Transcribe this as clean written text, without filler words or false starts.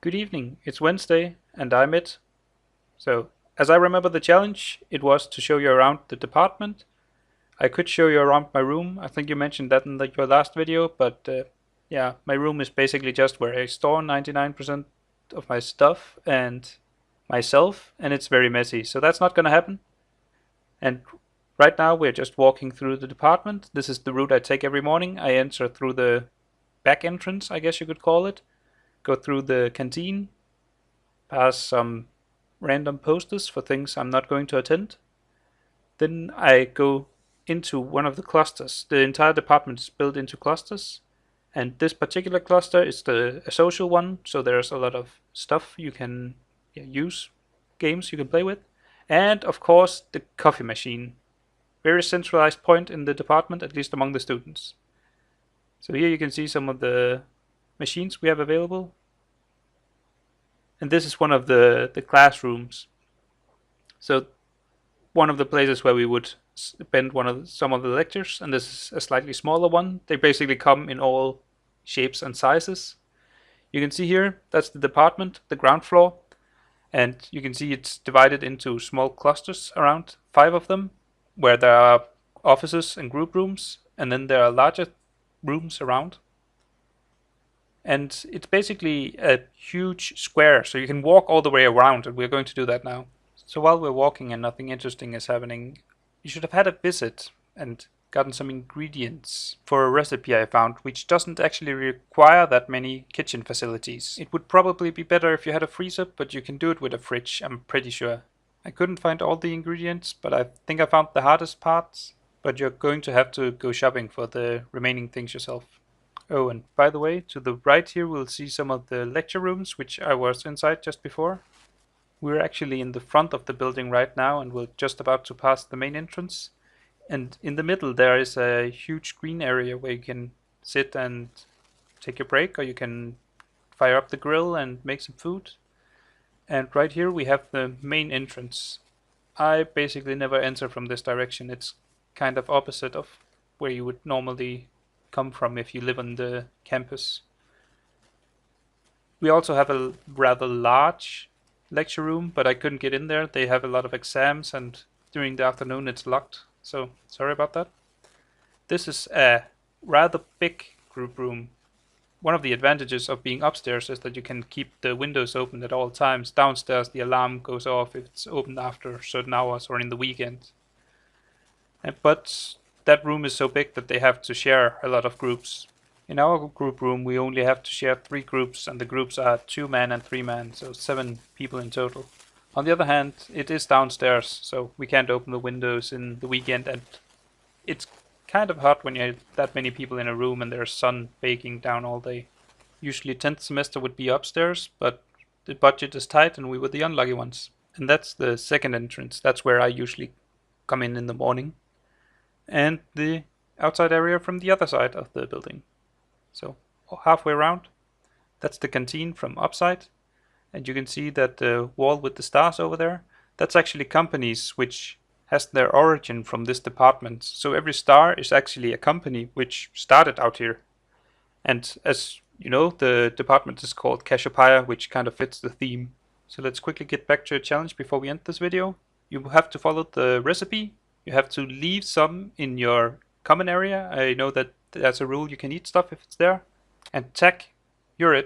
Good evening, it's Wednesday, and I'm it. So, as I remember the challenge, it was to show you around the department. I could show you around my room, I think you mentioned that in your last video, but yeah, my room is basically just where I store 99% of my stuff and myself, and it's very messy, so that's not gonna happen. And right now we're just walking through the department. This is the route I take every morning. I enter through the back entrance, I guess you could call it, go through the canteen, pass some random posters for things I'm not going to attend. Then I go into one of the clusters. The entire department is built into clusters, and this particular cluster is a social one, so there's a lot of stuff you can use, games you can play with, and of course the coffee machine. Very centralized point in the department, at least among the students. So here you can see some of the machines we have available. And this is one of the classrooms. So one of the places where we would spend some of the lectures, and this is a slightly smaller one. They basically come in all shapes and sizes. You can see here, that's the department, the ground floor, and you can see it's divided into small clusters, around 5 of them, where there are offices and group rooms, and then there are larger rooms around. And it's basically a huge square, so you can walk all the way around, and we're going to do that now. So while we're walking and nothing interesting is happening, you should have had a visit and gotten some ingredients for a recipe I found, which doesn't actually require that many kitchen facilities. It would probably be better if you had a freezer, but you can do it with a fridge, I'm pretty sure. I couldn't find all the ingredients, but I think I found the hardest parts, but you're going to have to go shopping for the remaining things yourself. Oh, and by the way, to the right here we'll see some of the lecture rooms, which I was inside just before. We're actually in the front of the building right now, and we're just about to pass the main entrance. And in the middle there is a huge green area where you can sit and take your break, or you can fire up the grill and make some food. And right here we have the main entrance. I basically never enter from this direction. It's kind of opposite of where you would normally come from if you live on the campus. We also have a rather large lecture room, but I couldn't get in there. They have a lot of exams, and during the afternoon it's locked, so sorry about that. This is a rather big group room. One of the advantages of being upstairs is that you can keep the windows open at all times. Downstairs the alarm goes off if it's open after certain hours or in the weekend. But that room is so big that they have to share a lot of groups. In our group room we only have to share 3 groups, and the groups are 2-man and 3-man, so 7 people in total. On the other hand, it is downstairs, so we can't open the windows in the weekend, and it's kind of hot when you have that many people in a room and there's sun baking down all day. Usually 10th semester would be upstairs, but the budget is tight and we were the unlucky ones. And that's the second entrance. That's where I usually come in the morning. And the outside area from the other side of the building. So halfway around, that's the canteen from upside. And you can see that the wall with the stars over there, that's actually companies which has their origin from this department. So every star is actually a company which started out here. And as you know, the department is called Cassiopeia, which kind of fits the theme. So let's quickly get back to a challenge before we end this video. You have to follow the recipe. You have to leave some in your common area. I know that that's a rule, you can eat stuff if it's there. And tack, you're it.